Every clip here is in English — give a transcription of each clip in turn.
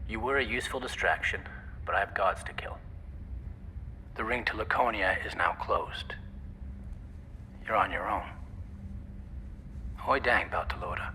You were a useful distraction, but I have gods to kill. The ring to Laconia is now closed. You're on your own. Hoi dang, bout to load up.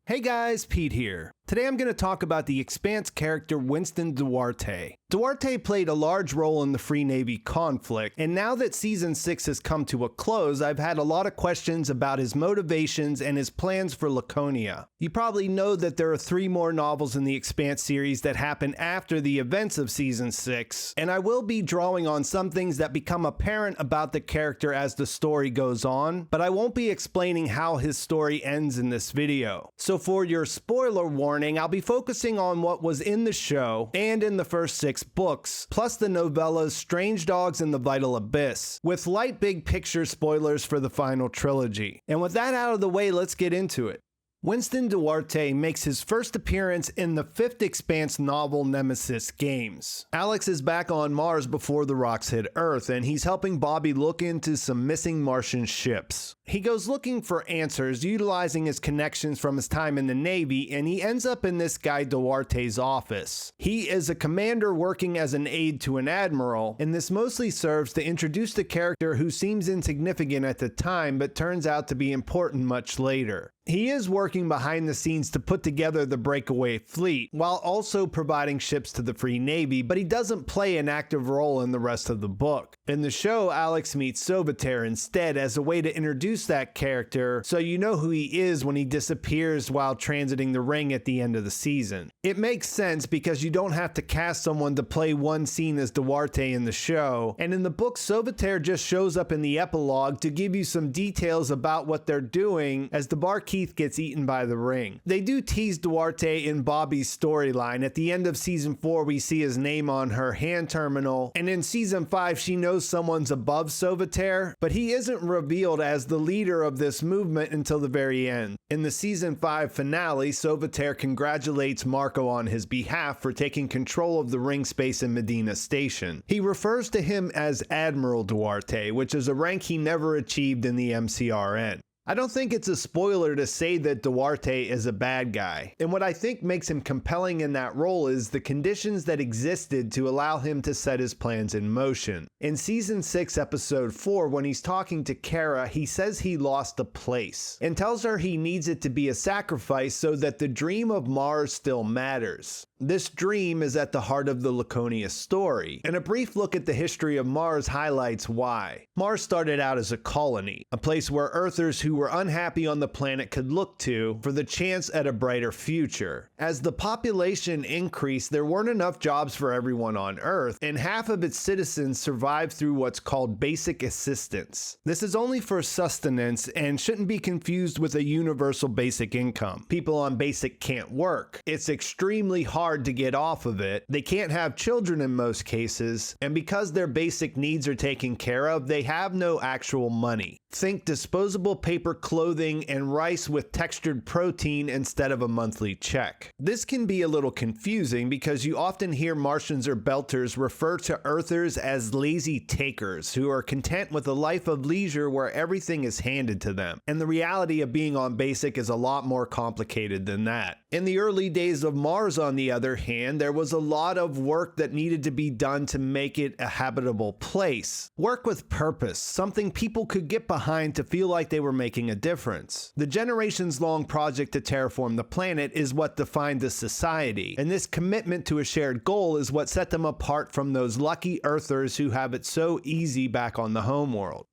Hey guys, Pete here. Today I'm going to talk about the Expanse character Winston Duarte. Duarte played a large role in the Free Navy conflict, and now that Season 6 has come to a close, I've had a lot of questions about his motivations and his plans for Laconia. You probably know that there are 3 more novels in the Expanse series that happen after the events of Season 6, and I will be drawing on some things that become apparent about the character as the story goes on, but I won't be explaining how his story ends in this video. So for your spoiler warning, I'll be focusing on what was in the show and in the first 6 books, plus the novellas Strange Dogs and the Vital Abyss, with light big picture spoilers for the final trilogy. And with that out of the way, let's get into it. Winston Duarte makes his first appearance in the 5th Expanse novel Nemesis Games. Alex is back on Mars before the rocks hit Earth, and he's helping Bobbie look into some missing Martian ships. He goes looking for answers, utilizing his connections from his time in the Navy, and he ends up in this guy Duarte's office. He is a commander working as an aide to an admiral, and this mostly serves to introduce the character who seems insignificant at the time but turns out to be important much later. He is working behind the scenes to put together the Breakaway Fleet, while also providing ships to the Free Navy, but he doesn't play an active role in the rest of the book. In the show, Alex meets Sauveterre instead as a way to introduce that character so you know who he is when he disappears while transiting the ring at the end of the season. It makes sense because you don't have to cast someone to play one scene as Duarte in the show, and in the book, Sauveterre just shows up in the epilogue to give you some details about what they're doing as the barkeep gets eaten by the ring. They do tease Duarte in Bobbie's storyline. At the end of Season 4, we see his name on her hand terminal, and in Season 5, she knows someone's above Sauveterre, but he isn't revealed as the leader of this movement until the very end. In the Season 5 finale, Sauveterre congratulates Marco on his behalf for taking control of the ring space in Medina Station. He refers to him as Admiral Duarte, which is a rank he never achieved in the MCRN. I don't think it's a spoiler to say that Duarte is a bad guy, and what I think makes him compelling in that role is the conditions that existed to allow him to set his plans in motion. In Season 6, Episode 4, when he's talking to Cara, he says he lost a place, and tells her he needs it to be a sacrifice so that the dream of Mars still matters. This dream is at the heart of the Laconia story, and a brief look at the history of Mars highlights why. Mars started out as a colony, a place where Earthers who were unhappy on the planet could look to for the chance at a brighter future. As the population increased, there weren't enough jobs for everyone on Earth, and half of its citizens survived through what's called basic assistance. This is only for sustenance and shouldn't be confused with a universal basic income. People on basic can't work. It's extremely hard to get off of it. They can't have children in most cases, and because their basic needs are taken care of, they have no actual money. Think disposable paper, clothing, and rice with textured protein instead of a monthly check. This can be a little confusing because you often hear Martians or Belters refer to Earthers as lazy takers who are content with a life of leisure where everything is handed to them. And the reality of being on basic is a lot more complicated than that. In the early days of Mars, on the other hand, there was a lot of work that needed to be done to make it a habitable place. Work with purpose, something people could get behind to feel like they were making a difference. The generations-long project to terraform the planet is what defined the society, and this commitment to a shared goal is what set them apart from those lucky Earthers who have it so easy back on the homeworld.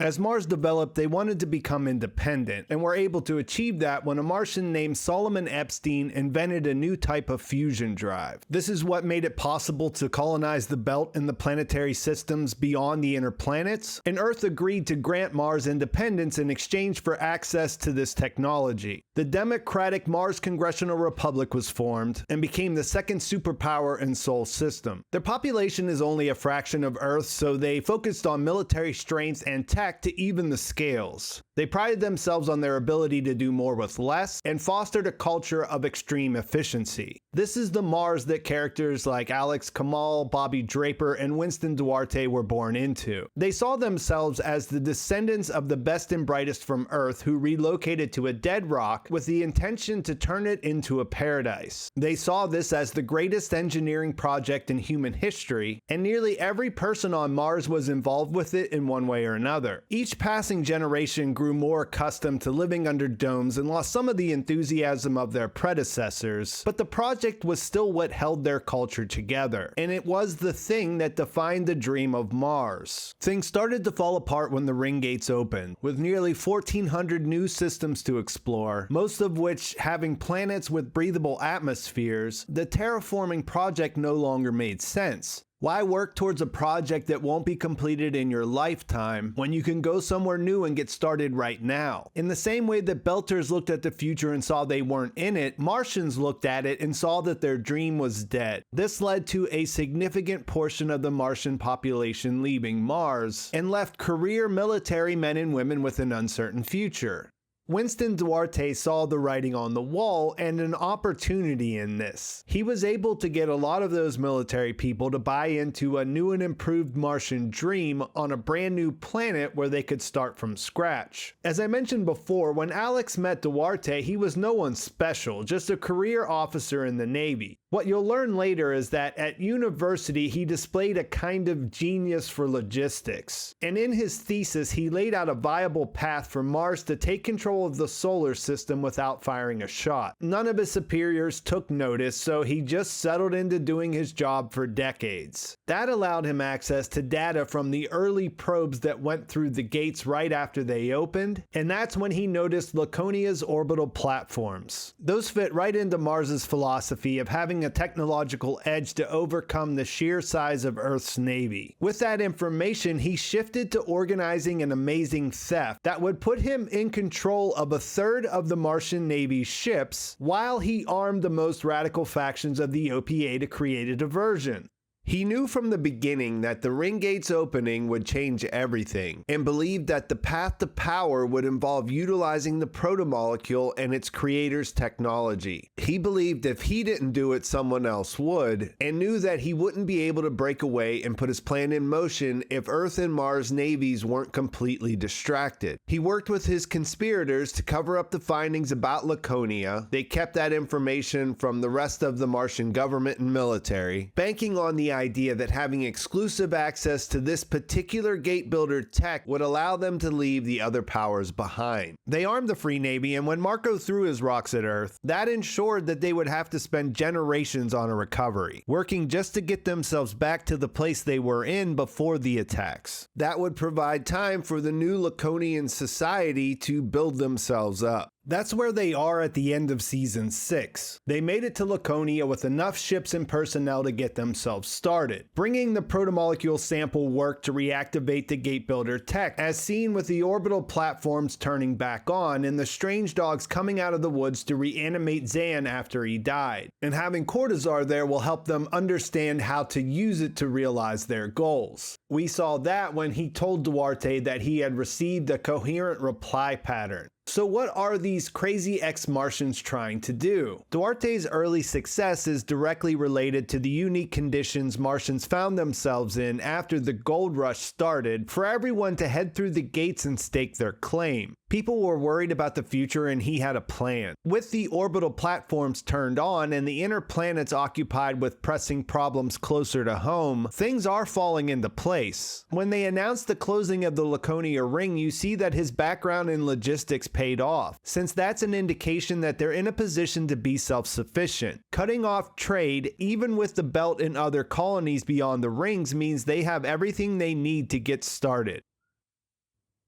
As Mars developed, they wanted to become independent, and were able to achieve that when a Martian named Solomon Epstein invented a new type of fusion drive. This is what made it possible to colonize the belt and the planetary systems beyond the inner planets, and Earth agreed to grant Mars independence in exchange for access to this technology. The Democratic Mars Congressional Republic was formed, and became the second superpower in Sol system. Their population is only a fraction of Earth, so they focused on military strength and tech back to even the scales. They prided themselves on their ability to do more with less and fostered a culture of extreme efficiency. This is the Mars that characters like Alex Kamal, Bobbie Draper, and Winston Duarte were born into. They saw themselves as the descendants of the best and brightest from Earth who relocated to a dead rock with the intention to turn it into a paradise. They saw this as the greatest engineering project in human history, and nearly every person on Mars was involved with it in one way or another. Each passing generation grew more accustomed to living under domes and lost some of the enthusiasm of their predecessors, but the project was still what held their culture together, and it was the thing that defined the dream of Mars. Things started to fall apart when the ring gates opened, with nearly 1,400 new systems to explore, most of which having planets with breathable atmospheres. The terraforming project no longer made sense. Why work towards a project that won't be completed in your lifetime when you can go somewhere new and get started right now? In the same way that Belters looked at the future and saw they weren't in it, Martians looked at it and saw that their dream was dead. This led to a significant portion of the Martian population leaving Mars and left career military men and women with an uncertain future. Winston Duarte saw the writing on the wall and an opportunity in this. He was able to get a lot of those military people to buy into a new and improved Martian dream on a brand new planet where they could start from scratch. As I mentioned before, when Alex met Duarte, he was no one special, just a career officer in the Navy. What you'll learn later is that at university he displayed a kind of genius for logistics, and in his thesis he laid out a viable path for Mars to take control of the solar system without firing a shot. None of his superiors took notice, so he just settled into doing his job for decades. That allowed him access to data from the early probes that went through the gates right after they opened, and that's when he noticed Laconia's orbital platforms. Those fit right into Mars's philosophy of having a technological edge to overcome the sheer size of Earth's Navy. With that information, he shifted to organizing an amazing theft that would put him in control of a third of the Martian Navy's ships, while he armed the most radical factions of the OPA to create a diversion. He knew from the beginning that the ring gates opening would change everything, and believed that the path to power would involve utilizing the protomolecule and its creator's technology. He believed if he didn't do it, someone else would, and knew that he wouldn't be able to break away and put his plan in motion if Earth and Mars navies weren't completely distracted. He worked with his conspirators to cover up the findings about Laconia. They kept that information from the rest of the Martian government and military, banking on the idea that having exclusive access to this particular gate builder tech would allow them to leave the other powers behind. They armed the Free Navy, and when Marco threw his rocks at Earth, that ensured that they would have to spend generations on a recovery, working just to get themselves back to the place they were in before the attacks. That would provide time for the new Laconian society to build themselves up. That's where they are at the end of Season 6. They made it to Laconia with enough ships and personnel to get themselves started. Bringing the protomolecule sample worked to reactivate the gate builder tech, as seen with the orbital platforms turning back on and the strange dogs coming out of the woods to reanimate Zan after he died. And having Cortazar there will help them understand how to use it to realize their goals. We saw that when he told Duarte that he had received a coherent reply pattern. So what are these crazy ex-Martians trying to do? Duarte's early success is directly related to the unique conditions Martians found themselves in after the gold rush started for everyone to head through the gates and stake their claim. People were worried about the future, and he had a plan. With the orbital platforms turned on and the inner planets occupied with pressing problems closer to home, things are falling into place. When they announced the closing of the Laconia ring, you see that his background in logistics paid off, since that's an indication that they're in a position to be self-sufficient. Cutting off trade, even with the belt and other colonies beyond the rings, means they have everything they need to get started.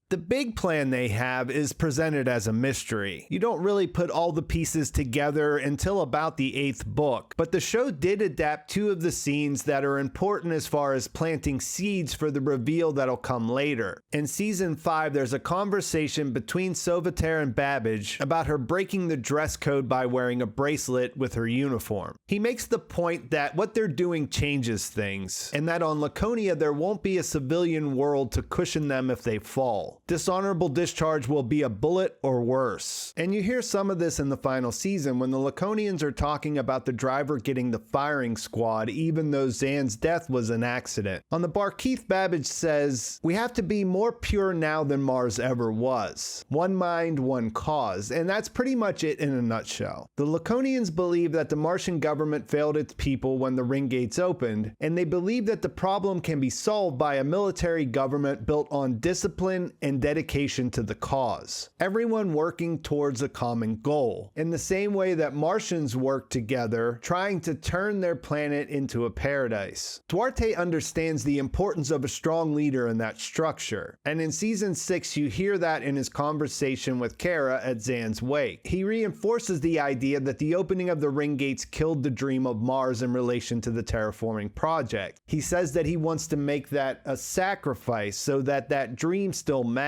The big plan they have is presented as a mystery. You don't really put all the pieces together until about the 8th book, but the show did adapt 2 of the scenes that are important as far as planting seeds for the reveal that'll come later. In Season 5, there's a conversation between Sauveterre and Babbage about her breaking the dress code by wearing a bracelet with her uniform. He makes the point that what they're doing changes things, and that on Laconia there won't be a civilian world to cushion them if they fall. Dishonorable discharge will be a bullet or worse. And you hear some of this in the final season when the Laconians are talking about the driver getting the firing squad even though Zan's death was an accident. On the bar, Keith Babbage says, "We have to be more pure now than Mars ever was. One mind, one cause." And that's pretty much it in a nutshell. The Laconians believe that the Martian government failed its people when the ring gates opened, and they believe that the problem can be solved by a military government built on discipline and dedication to the cause. Everyone working towards a common goal, in the same way that Martians work together, trying to turn their planet into a paradise. Duarte understands the importance of a strong leader in that structure, and in season 6 you hear that in his conversation with Cara at Zan's wake. He reinforces the idea that the opening of the ring gates killed the dream of Mars in relation to the terraforming project. He says that he wants to make that a sacrifice so that that dream still matters.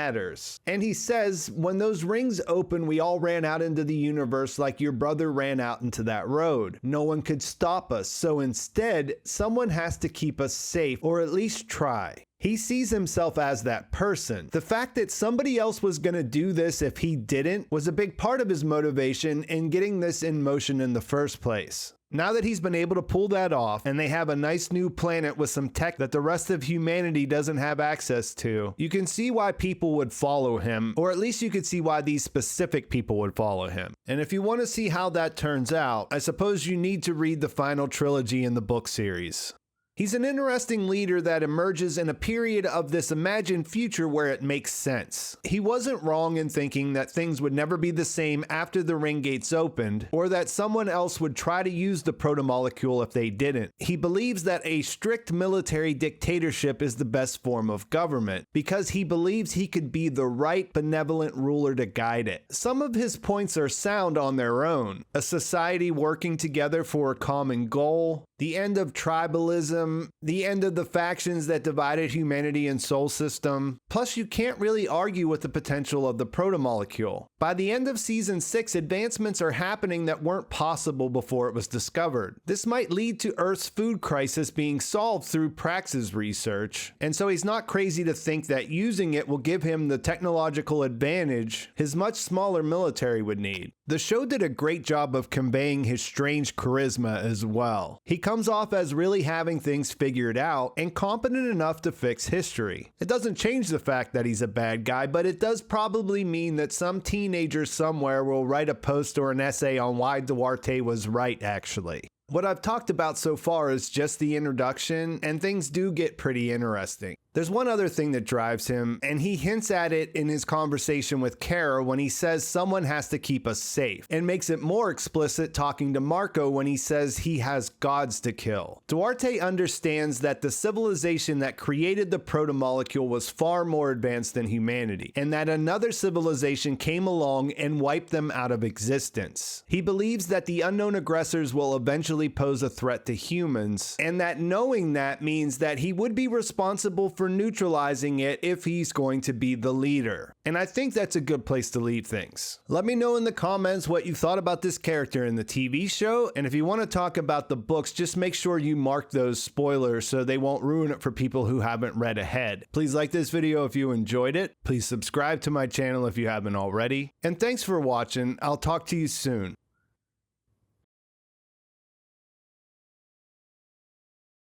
And he says, when those rings open, we all ran out into the universe like your brother ran out into that road. No one could stop us, so instead, someone has to keep us safe, or at least try. He sees himself as that person. The fact that somebody else was going to do this if he didn't was a big part of his motivation in getting this in motion in the first place. Now that he's been able to pull that off, and they have a nice new planet with some tech that the rest of humanity doesn't have access to, you can see why people would follow him, or at least you could see why these specific people would follow him. And if you want to see how that turns out, I suppose you need to read the final trilogy in the book series. He's an interesting leader that emerges in a period of this imagined future where it makes sense. He wasn't wrong in thinking that things would never be the same after the ring gates opened, or that someone else would try to use the protomolecule if they didn't. He believes that a strict military dictatorship is the best form of government, because he believes he could be the right benevolent ruler to guide it. Some of his points are sound on their own. A society working together for a common goal, the end of tribalism, the end of the factions that divided humanity and Sol system. Plus, you can't really argue with the potential of the protomolecule. By the end of season 6, advancements are happening that weren't possible before it was discovered. This might lead to Earth's food crisis being solved through Prax's research, and so he's not crazy to think that using it will give him the technological advantage his much smaller military would need. The show did a great job of conveying his strange charisma as well. He comes off as really having things figured out and competent enough to fix history. It doesn't change the fact that he's a bad guy, but it does probably mean that some teenager somewhere will write a post or an essay on why Duarte was right, actually. What I've talked about so far is just the introduction, and things do get pretty interesting. There's one other thing that drives him, and he hints at it in his conversation with Cara when he says someone has to keep us safe, and makes it more explicit talking to Marco when he says he has gods to kill. Duarte understands that the civilization that created the protomolecule was far more advanced than humanity, and that another civilization came along and wiped them out of existence. He believes that the unknown aggressors will eventually pose a threat to humans, and that knowing that means that he would be responsible for neutralizing it if he's going to be the leader. And I think that's a good place to leave things. Let me know in the comments what you thought about this character in the TV show, and if you want to talk about the books, just make sure you mark those spoilers so they won't ruin it for people who haven't read ahead. Please like this video if you enjoyed it. Please subscribe to my channel if you haven't already. And thanks for watching. I'll talk to you soon.